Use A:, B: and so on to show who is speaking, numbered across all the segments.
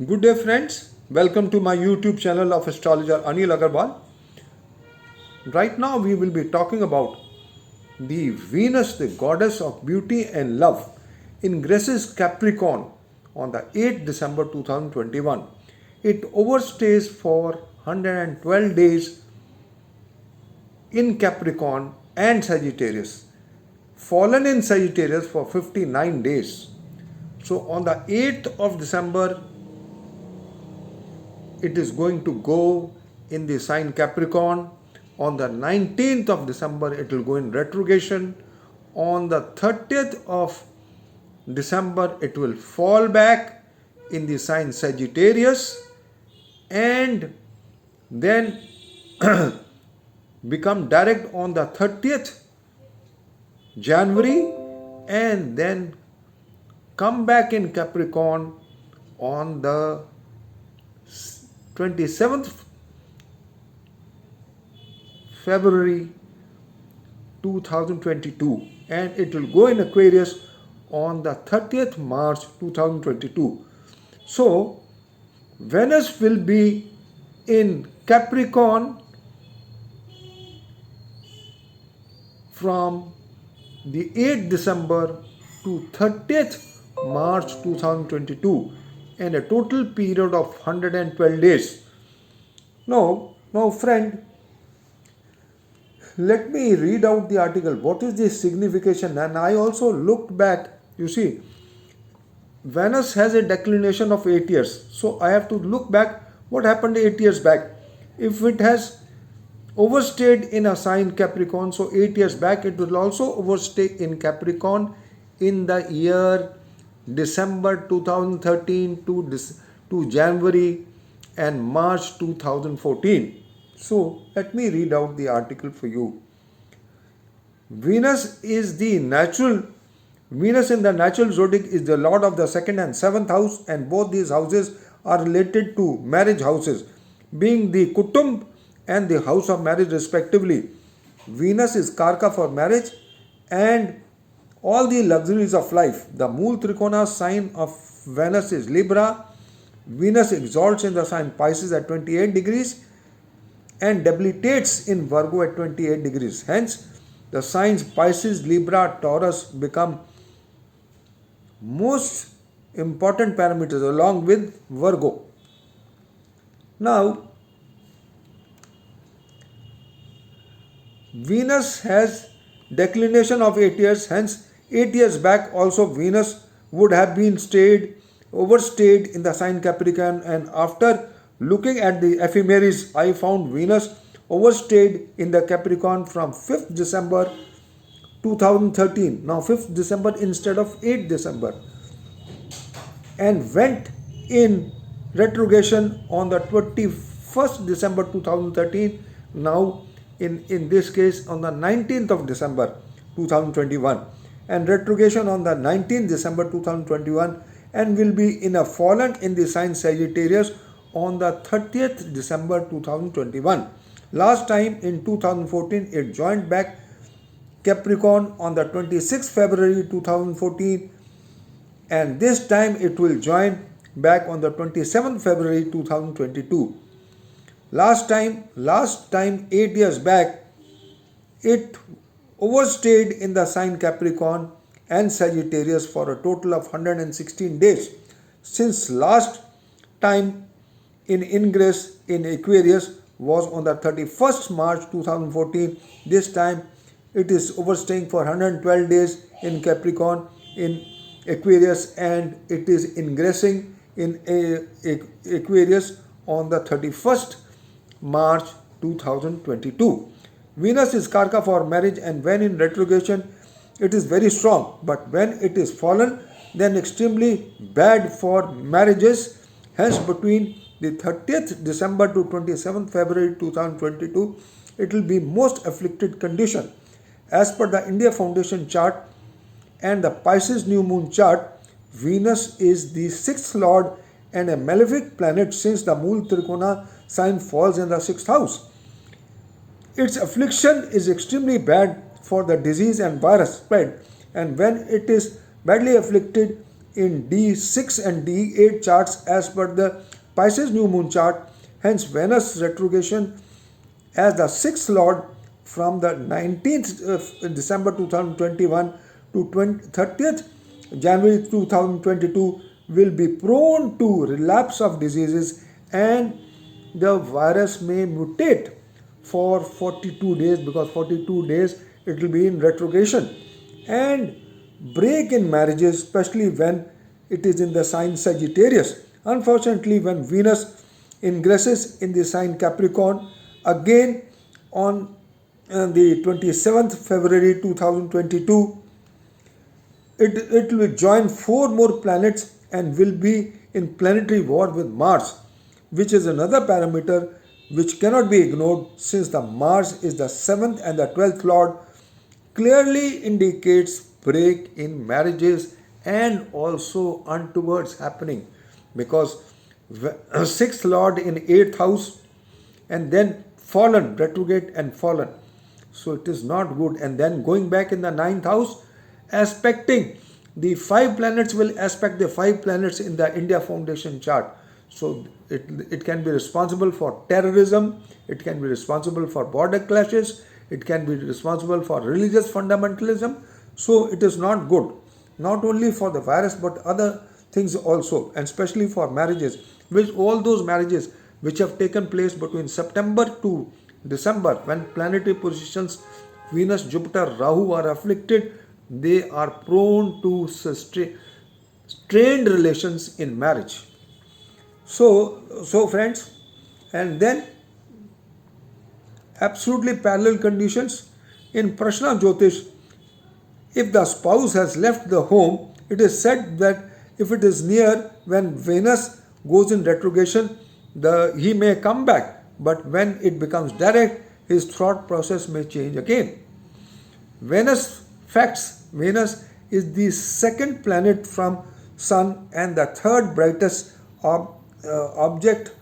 A: Good day, friends. Welcome to my YouTube channel of astrologer Anil Agarwal. Right now, we will be talking about the Venus, the goddess of beauty and love, ingresses Capricorn on the 8th December 2021. It overstays for 112 days in Capricorn and Sagittarius, fallen in Sagittarius for 59 days. So, on the 8th of December, it is going to go in the sign Capricorn. On the 19th of December, it will go in retrogression. On the 30th of December, it will fall back in the sign Sagittarius and then become direct on the 30th January and then come back in Capricorn on the 27th February 2022 and it will go in Aquarius on the 30th March 2022. So Venus will be in Capricorn from the 8th December to 30th March 2022 and a total period of 112 days. Now friend, let me read out the article. What is the signification? And I also looked back. You see, Venus has a declination of 8 years. So I have to look back what happened 8 years back. If it has overstayed in a sign Capricorn, so 8 years back, it will also overstay in Capricorn in the year December 2013 to January and March 2014. So let me read out the article for you. Venus in the natural zodiac is the lord of the second and seventh house, and both these houses are related to marriage houses, being the Kutumb and the house of marriage respectively. Venus is Karka for marriage and all the luxuries of life. The Mool Trikona sign of Venus is Libra. Venus exalts in the sign Pisces at 28 degrees and debilitates in Virgo at 28 degrees. Hence, the signs Pisces, Libra, Taurus become most important parameters along with Virgo. Now, Venus has declination of 8 years, hence 8 years back also Venus would have been overstayed in the sign Capricorn, and after looking at the ephemeris I found Venus overstayed in the Capricorn from 5th December 2013, now 5th December instead of 8th December, and went in retrogression on the 21st December 2013, now in this case on the 19th of December 2021, and retrogression on the 19th December 2021, and will be in a fallen in the sign Sagittarius on the 30th December 2021. Last time in 2014 it joined back Capricorn on the 26th February 2014, and this time it will join back on the 27th February 2022. Last time 8 years back, it overstayed in the sign Capricorn and Sagittarius for a total of 116 days. Since last time in ingress in Aquarius was on the 31st March 2014, this time it is overstaying for 112 days in Capricorn in Aquarius, and it is ingressing in Aquarius on the 31st March 2022. Venus is Karka for marriage, and when in retrogression it is very strong, but when it is fallen then extremely bad for marriages. Hence between the 30th December to 27th February 2022 it will be most afflicted condition. As per the India Foundation chart and the Pisces new moon chart, Venus is the 6th lord and a malefic planet since the Mool Trikona sign falls in the 6th house. Its affliction is extremely bad for the disease and virus spread, and when it is badly afflicted, in D6 and D8 charts as per the Pisces new moon chart. Hence, Venus retrogression as the sixth lord from the 19th December 2021 to 30th January 2022 will be prone to relapse of diseases, and the virus may mutate for 42 days, because 42 days it will be in retrogression, and break in marriages, especially when it is in the sign Sagittarius. Unfortunately, when Venus ingresses in the sign Capricorn again on the 27th February 2022, it will join four more planets and will be in planetary war with Mars, which is another parameter which cannot be ignored, since the Mars is the 7th and the 12th lord, clearly indicates break in marriages and also untowards happening, because sixth lord in eighth house and then fallen, retrograde and fallen, so it is not good. And then going back in the ninth house, aspecting the five planets, will aspect the five planets in the India Foundation chart. So it can be responsible for terrorism, it can be responsible for border clashes, it can be responsible for religious fundamentalism. So it is not good, not only for the virus but other things also, and especially for marriages, which all those marriages which have taken place between September to December, when planetary positions Venus, Jupiter, Rahu are afflicted, they are prone to strained relations in marriage. So friends, and then absolutely parallel conditions in Prashna Jyotish. If the spouse has left the home, it is said that if it is near, when Venus goes in retrogression, he may come back, but when it becomes direct, his thought process may change again. Venus is the second planet from Sun and the third brightest object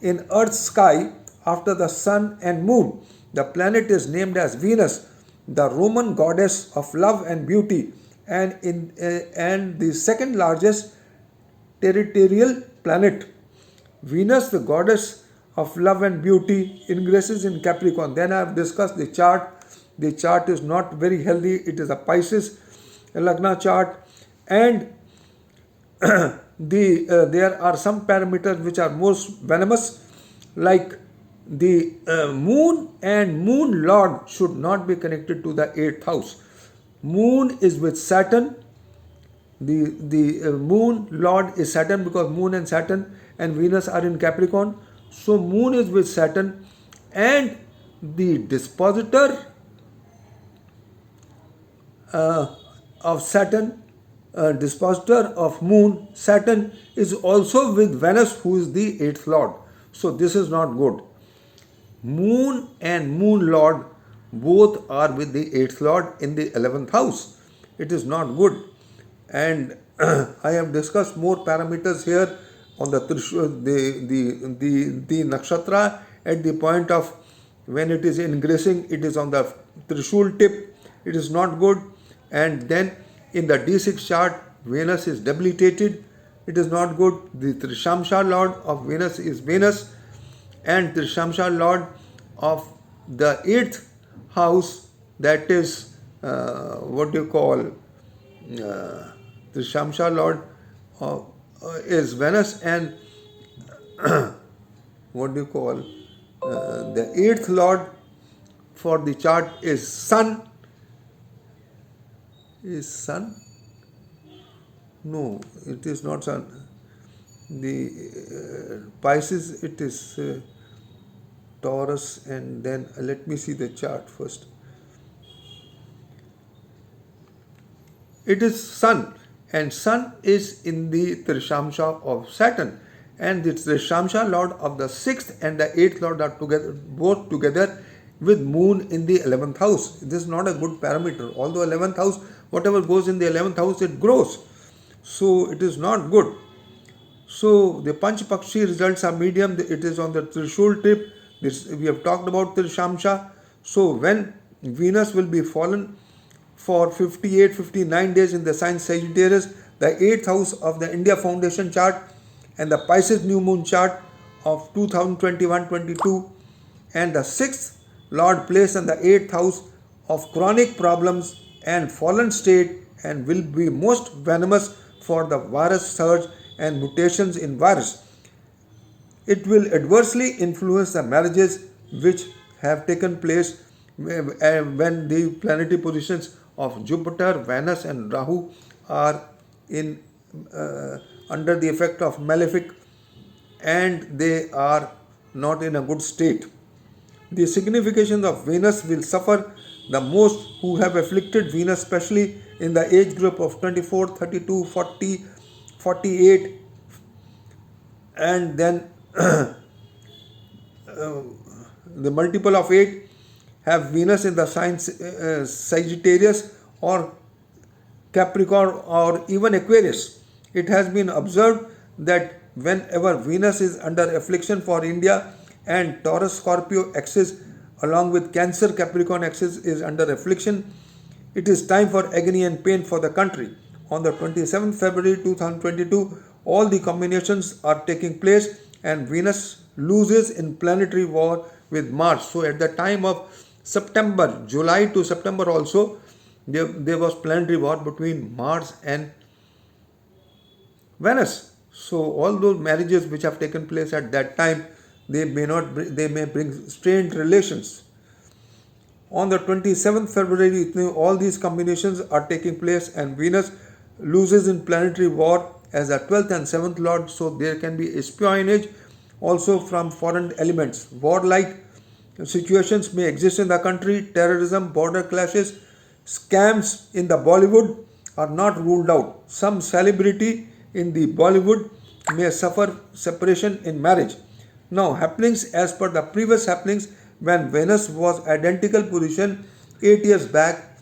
A: in Earth's sky after the Sun and Moon. The planet is named as Venus, the Roman goddess of love and beauty, and the second largest terrestrial planet. Venus, the goddess of love and beauty, ingresses in Capricorn. Then I have discussed the chart. The chart is not very healthy. It is a Pisces Lagna chart, and there are some parameters which are most venomous, like the moon and moon lord should not be connected to the 8th house. Moon is with Saturn. The moon lord is Saturn, because moon and Saturn and Venus are in Capricorn. So moon is with Saturn, and the dispositor of Saturn, dispositor of moon, Saturn, is also with Venus, who is the 8th lord. So this is not good. Moon and moon lord both are with the 8th lord in the 11th house. It is not good. And I have discussed more parameters here on the nakshatra at the point of when it is ingressing, it is on the Trishul tip. It is not good. And then in the D6 chart, Venus is debilitated. It is not good. The Trishamsha lord of Venus is Venus, and Trishamsha lord of the 8th house, that is Trishamsha lord is Venus, and the 8th lord for the chart is Sun. Is Sun? No, it is not Sun. The Pisces, it is Taurus, and then let me see the chart first. It is Sun, and Sun is in the Trishamsha of Saturn, and the Trishamsha lord of the 6th and the 8th lord are both together with Moon in the 11th house. This is not a good parameter. Although 11th house, whatever goes in the 11th house, it grows. So it is not good. So the Panch Pakshi results are medium. It is on the Trishul tip. We have talked about Trishamsha. So when Venus will be fallen for 58-59 days in the sign Sagittarius, the 8th house of the India Foundation chart, and the Pisces new moon chart of 2021-22, and the 6th Lord placed in the 8th house of chronic problems and fallen state, and will be most venomous for the virus surge and mutations in virus. It will adversely influence the marriages which have taken place when the planetary positions of Jupiter, Venus, and Rahu are in under the effect of malefic, and they are not in a good state. The signification of Venus will suffer the most who have afflicted Venus, especially in the age group of 24, 32, 40, 48, and then the multiple of 8 have Venus in the sign Sagittarius or Capricorn or even Aquarius. It has been observed that whenever Venus is under affliction for India and Taurus Scorpio axis along with Cancer Capricorn axis is under affliction, it is time for agony and pain for the country. On the 27th February 2022, all the combinations are taking place and Venus loses in planetary war with Mars. So at the time of September, July to September also, there was planetary war between Mars and Venus. So all those marriages which have taken place at that time, they may bring strained relations. On the 27th February, all these combinations are taking place and Venus loses in planetary war as the 12th and 7th lord. So there can be espionage also from foreign elements. Warlike situations may exist in the country. Terrorism, border clashes, scams in the Bollywood are not ruled out. Some celebrity in the Bollywood may suffer separation in marriage. Now, happenings as per the previous happenings when Venus was identical position 8 years back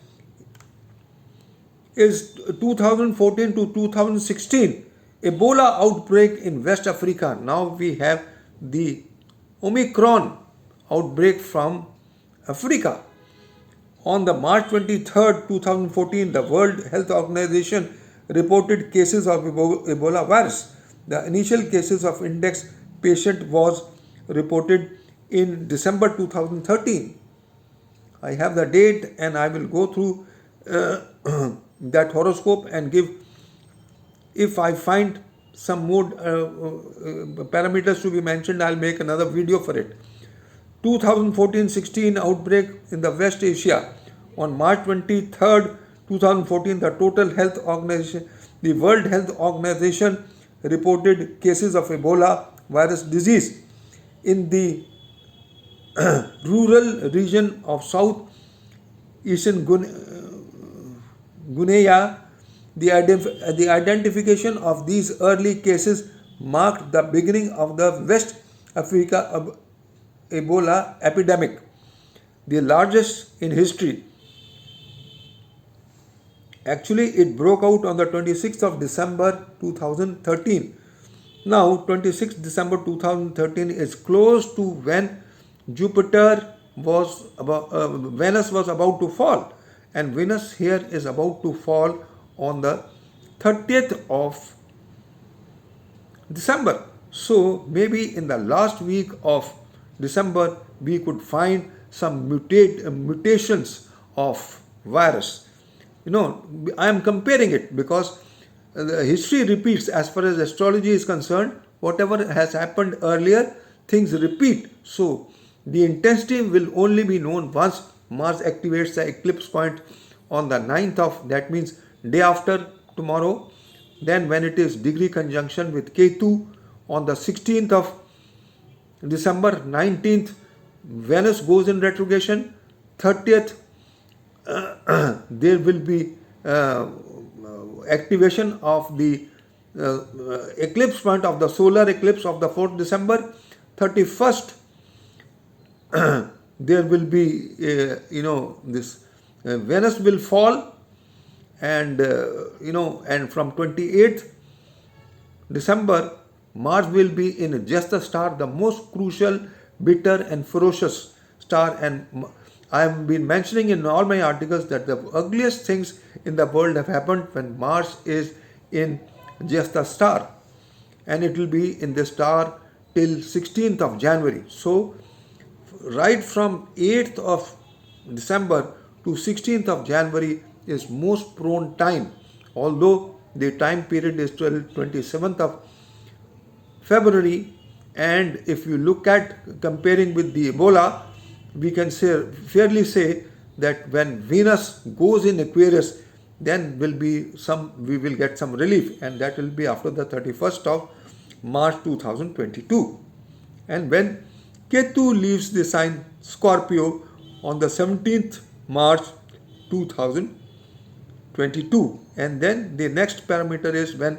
A: is 2014 to 2016 Ebola outbreak in West Africa. Now we have the Omicron outbreak from Africa. On the March 23rd, 2014, the World Health Organization reported cases of Ebola virus. The initial cases of index patient was reported in December 2013. I have the date and I will go through that horoscope and give, if I find some more parameters to be mentioned, I'll make another video for it. 2014-16 outbreak in the West Asia. On March 23rd, 2014, the World Health Organization reported cases of Ebola virus disease in the rural region of South Eastern Guinea. The identification of these early cases marked the beginning of the West Africa Ebola epidemic, the largest in history. Actually, it broke out on the 26th of December 2013. Now, 26th December 2013 is close to when Venus was about to fall, and Venus here is about to fall on the 30th of December. So maybe in the last week of December we could find some mutations of virus. I am comparing it because the history repeats. As far as astrology is concerned, whatever has happened earlier, things repeat. So the intensity will only be known once Mars activates the eclipse point on the 9th of, that means day after tomorrow. Then when it is degree conjunction with Ketu on the 16th of December, 19th Venus goes in retrogression, 30th there will be activation of the eclipse point of the solar eclipse of the 4th December, 31st there will be this Venus will fall, and and from 28th December Mars will be in Jesta star, the most crucial, bitter and ferocious star. And I have been mentioning in all my articles that the ugliest things in the world have happened when Mars is in just the star, and it will be in the star till 16th of January. So right from 8th of December to 16th of January is most prone time, although the time period is till 27th of February. And if you look at comparing with the Ebola, we can fairly say that when Venus goes in Aquarius, then we will get some relief, and that will be after the 31st of March 2022. And when Ketu leaves the sign Scorpio on the 17th March 2022, and then the next parameter is when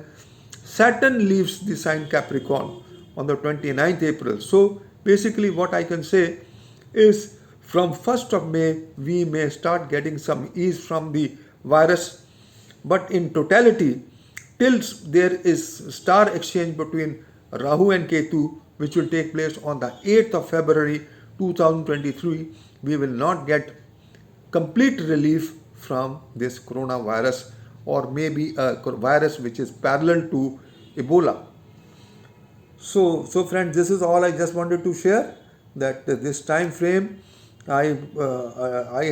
A: Saturn leaves the sign Capricorn on the 29th April. So basically what I can say is from 1st of May we may start getting some ease from the virus, but in totality till there is star exchange between Rahu and Ketu, which will take place on the 8th of February 2023, we will not get complete relief from this coronavirus, or maybe a virus which is parallel to Ebola. So friends, this is all I just wanted to share, that this time frame I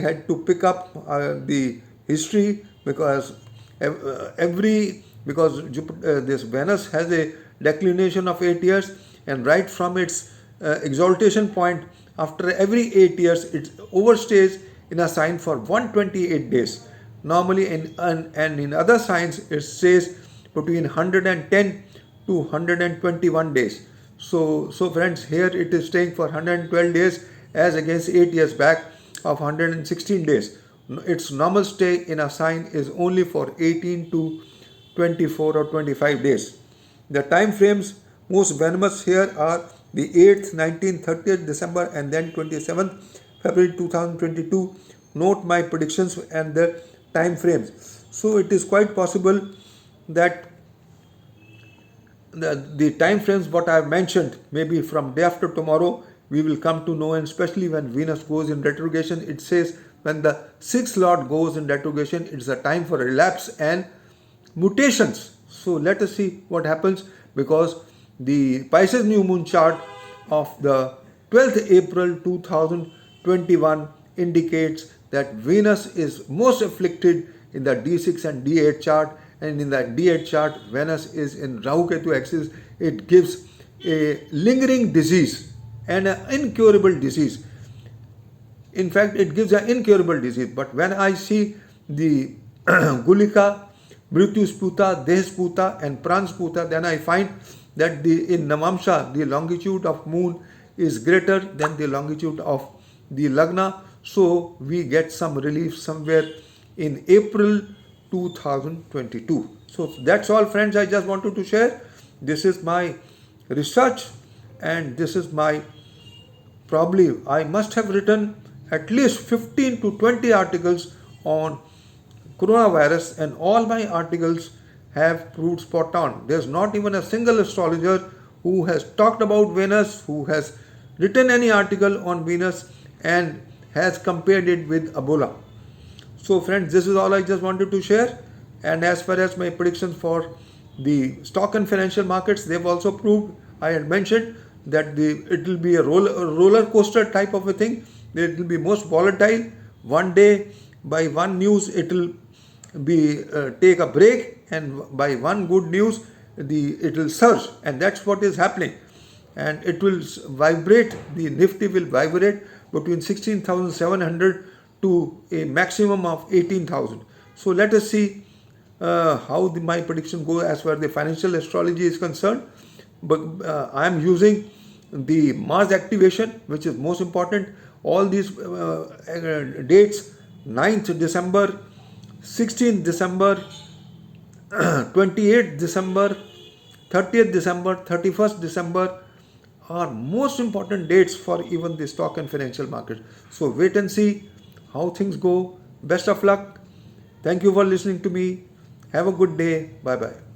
A: had to pick up the history, because this Venus has a declination of 8 years, and right from its exaltation point, after every 8 years it overstays in a sign for 128 days. Normally in other signs it stays between 110 to 121 days. So friends, here it is staying for 112 days as against 8 years back of 116 days. Its normal stay in a sign is only for 18 to 24 or 25 days. The time frames most venomous here are the 8th, 19th, 30th December, and then 27th February 2022. Note my predictions and the time frames. So it is quite possible that the time frames what I have mentioned, maybe from day after tomorrow we will come to know, and especially when Venus goes in retrogression, it says when the 6th Lord goes in retrogression, it's a time for relapse and mutations. So let us see what happens, because the Pisces new moon chart of the 12th April 2021 indicates that Venus is most afflicted in the D6 and D8 chart, and in the D8 chart Venus is in Rahu Ketu axis. It gives a lingering disease and an incurable disease. In fact, it gives an incurable disease. But when I see the Gulika, Mrityusputa, Dehsputa and Pransputa, then I find that in Navamsha the longitude of moon is greater than the longitude of the Lagna. So we get some relief somewhere in April 2022. So that's all, friends, I just wanted to share. This is my research, and this is my, probably I must have written at least 15 to 20 articles on coronavirus, and all my articles have proved spot on. There's not even a single astrologer who has talked about Venus, who has written any article on Venus and has compared it with Ebola. So friends, this is all I just wanted to share. And as far as my predictions for the stock and financial markets, they've also proved. I had mentioned that it will be a roller coaster type of a thing. It will be most volatile. One day by one news it will be take a break, and by one good news it will surge, and that's what is happening. And it will vibrate, the Nifty will vibrate between 16,700 to a maximum of 18,000. So let us see how my prediction go as far as the financial astrology is concerned. But I am using the Mars activation, which is most important. All these dates, 9th December, 16th December, 28th December, 30th December, 31st December are most important dates for even the stock and financial market. So wait and see how things go. Best of luck. Thank you for listening to me. Have a good day. Bye bye.